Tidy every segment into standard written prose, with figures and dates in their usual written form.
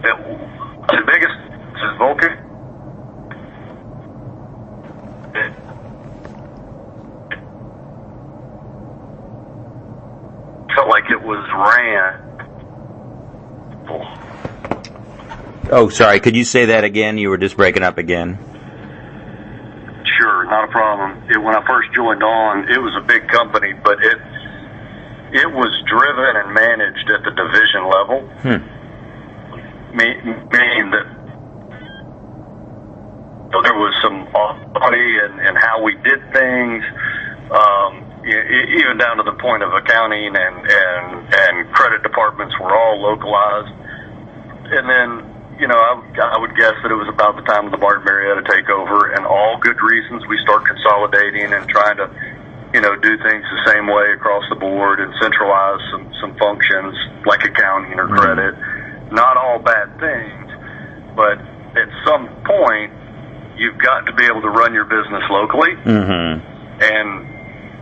The biggest is Vulcan. It felt like it was ran. Oh, sorry. Could you say that again? You were just breaking up again. Sure, not a problem. When I first joined on, it was a big company, but it was driven and managed at the division level. Meaning that there was some authority in how we did things, even down to the point of accounting and credit departments were all localized. And then, I would guess that it was about the time of the Martin Marietta takeover, and all good reasons we start consolidating and trying to, do things the same way across the board and centralize some functions like accounting or credit. Not all bad things, but at some point, you've got to be able to run your business locally. And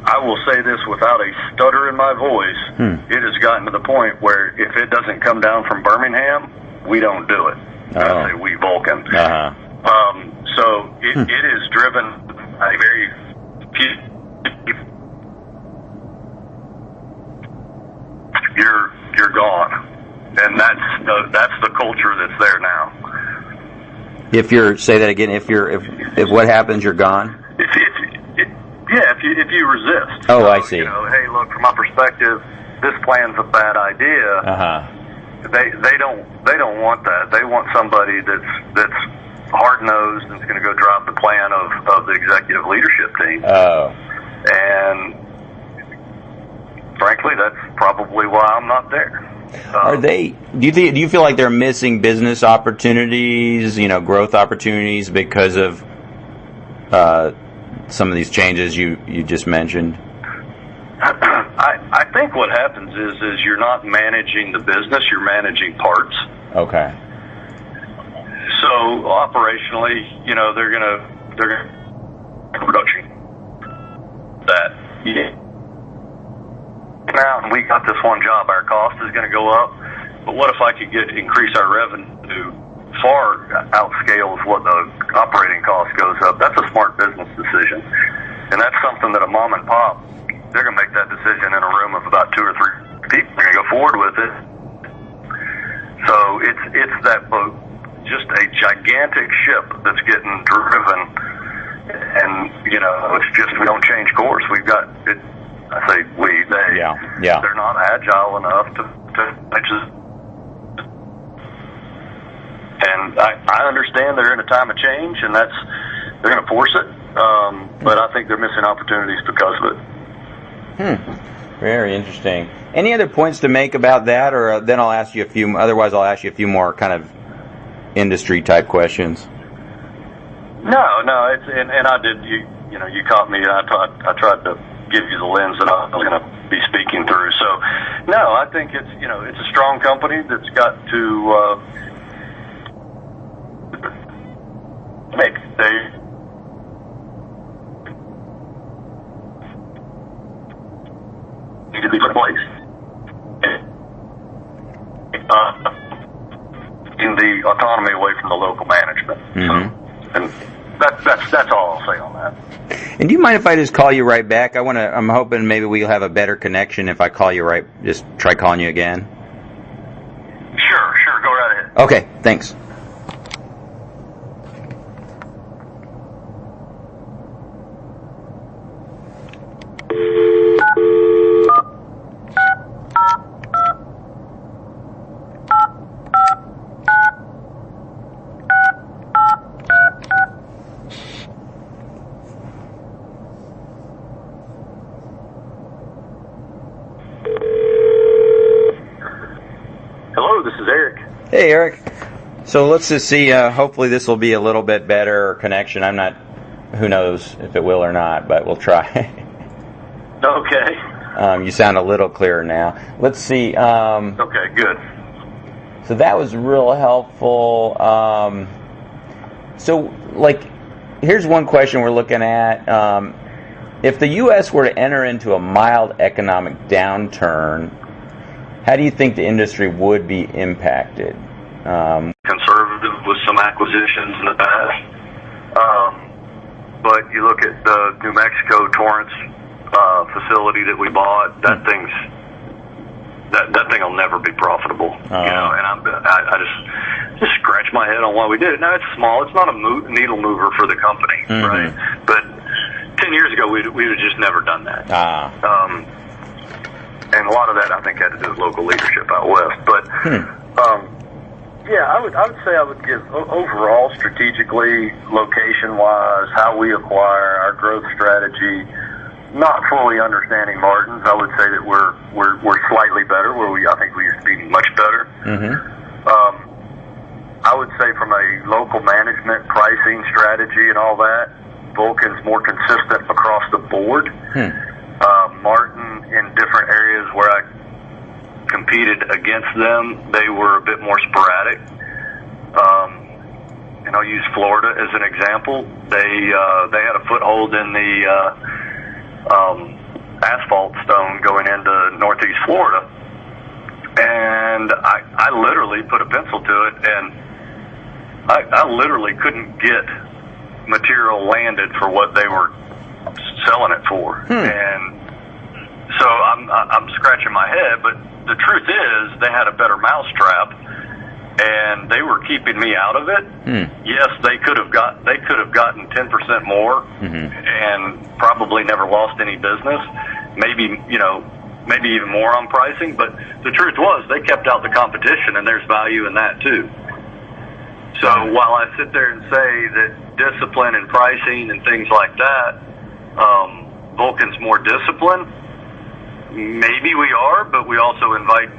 I will say this without a stutter in my voice, it has gotten to the point where if it doesn't come down from Birmingham, we don't do it. I say we, Vulcan. So it is driven by very few. You're gone, and that's the culture that's there now. If say that again. If what happens, you're gone. If you resist. Oh, I see. Hey, look, from my perspective, this plan's a bad idea. They don't want that. They want somebody that's hard nosed and is going to go drive the plan of the executive leadership team. And frankly, that's probably why I'm not there. Are they? Do you feel like they're missing business opportunities, growth opportunities because of some of these changes you just mentioned? I think what happens is you're not managing the business, you're managing parts. Okay. So operationally, they're gonna production that now we got this one job, our cost is going to go up. But what if I could increase our revenue far outscales what the operating cost goes up? That's a smart business decision, and that's something that a mom and pop, they're going to make that decision in a room of about 2 or 3 people. They're going to go forward with it. So it's that boat, just a gigantic ship that's getting driven, and it's just we don't change course. We've got it. I say we, they. Yeah. They're not agile enough to just. And I understand they're in a time of change, and they're going to force it. But I think they're missing opportunities because of it. Very interesting. Any other points to make about that, or then I'll ask you a few. Otherwise, I'll ask you a few more kind of industry type questions. No. It's and I did. You caught me. I tried to give you the lens that I was going to be speaking through. So, no, I think it's it's a strong company that's got to make they need to be put in place in the autonomy away from the local management. So, and that's all I'll say on that. And do you mind if I just call you right back? I'm hoping maybe we'll have a better connection if I call you just try calling you again. Sure, go right ahead. Okay, thanks. Hey, Eric. So let's just see. Hopefully this will be a little bit better connection. Who knows if it will or not, but we'll try. Okay. You sound a little clearer now. Let's see. Okay, good. So that was real helpful. Here's one question we're looking at. If the U.S. were to enter into a mild economic downturn, how do you think the industry would be impacted? Conservative with some acquisitions in the past. But you look at the New Mexico Torrance facility that we bought. That thing will never be profitable. And I just scratch my head on why we did it. Now it's small. It's not a needle mover for the company, right? But 10 years ago, we would have just never done that. And a lot of that, I think, had to do with local leadership out west. But yeah, I would say I would give overall, strategically, location-wise, how we acquire, our growth strategy. Not fully understanding Martin's, I would say that we're slightly better. I think we used to be much better. I would say from a local management, pricing strategy, and all that, Vulcan's more consistent across the board. Martin, in different areas where I competed against them, they were a bit more sporadic. And I'll use Florida as an example. They had a foothold in the asphalt stone going into Northeast Florida, and I literally put a pencil to it, and I literally couldn't get material landed for what they were selling it for. And so I'm scratching my head, but the truth is they had a better mousetrap, and they were keeping me out of it. Yes, they could have gotten 10% more, and probably never lost any business. Maybe even more on pricing. But the truth was they kept out the competition, and there's value in that too. So while I sit there and say that discipline and pricing and things like that, Vulcan's more disciplined, maybe we are, but we also invite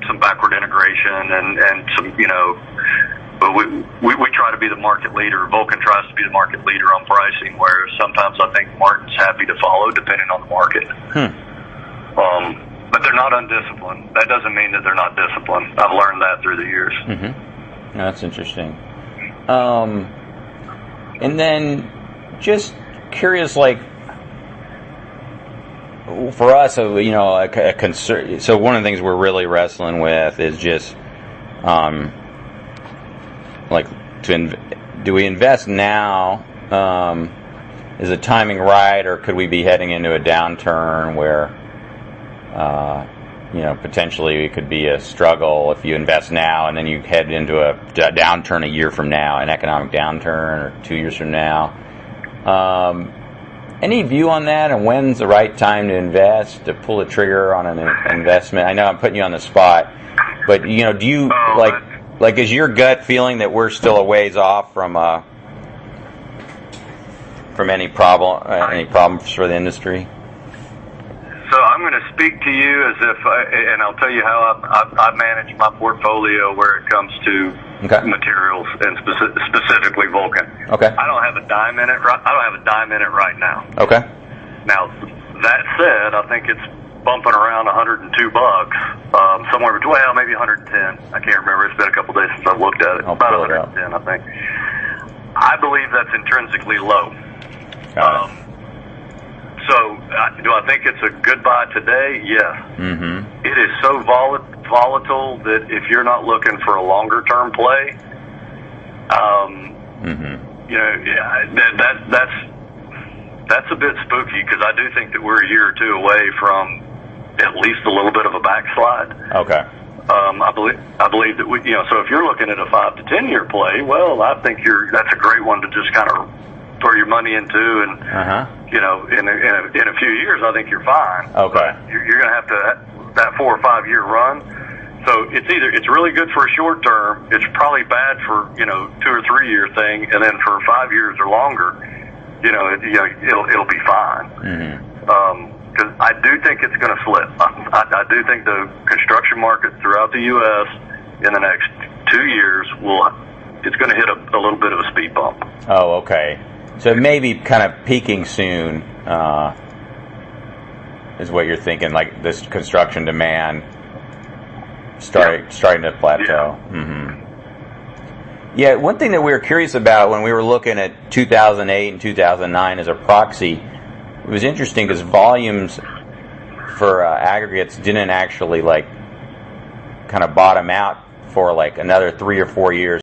some backward integration and some, but we try to be the market leader. Vulcan tries to be the market leader on pricing, whereas sometimes I think Martin's happy to follow depending on the market. But they're not undisciplined. That doesn't mean that they're not disciplined. I've learned that through the years. That's interesting. And then just curious, like, for us, a concern. So one of the things we're really wrestling with is just, do we invest now? Is the timing right, or could we be heading into a downturn where, potentially it could be a struggle if you invest now and then you head into a downturn a year from now, an economic downturn, or 2 years from now? Any view on that, and when's the right time to invest, to pull the trigger on an investment? I know I'm putting you on the spot, but do you is your gut feeling that we're still a ways off from any problems for the industry? So I'm going to speak to you as if, and I'll tell you how I manage my portfolio where it comes to materials, and specifically Vulcan. Okay. I don't have a dime in it. I don't have a dime in it right now. Okay. Now, that said, I think it's bumping around $102, somewhere between, maybe 110. I can't remember. It's been a couple days since I've looked at it. About 110, I think. I believe that's intrinsically low. So, do I think it's a good buy today? Yes. It is so volatile that if you're not looking for a longer term play, that's a bit spooky, because I do think that we're a year or two away from at least a little bit of a backslide. Okay. I believe that so if you're looking at a 5 to 10 year play, well, I think that's a great one to just kind of throw your money into, and in a few years, I think you're fine. Okay. But you're going to have to that 4 or 5 year run. So it's really good for a short term. It's probably bad for 2 or 3 year thing, and then for 5 years or longer, it'll be fine. Because I do think it's going to flip. I do think the construction market throughout the U.S. in the next 2 years it's going to hit a little bit of a speed bump. Oh, okay. So maybe kind of peaking soon is what you're thinking, like this construction demand starting to plateau. Yeah, one thing that we were curious about when we were looking at 2008 and 2009 as a proxy, it was interesting because volumes for aggregates didn't actually kind of bottom out for like another 3 or 4 years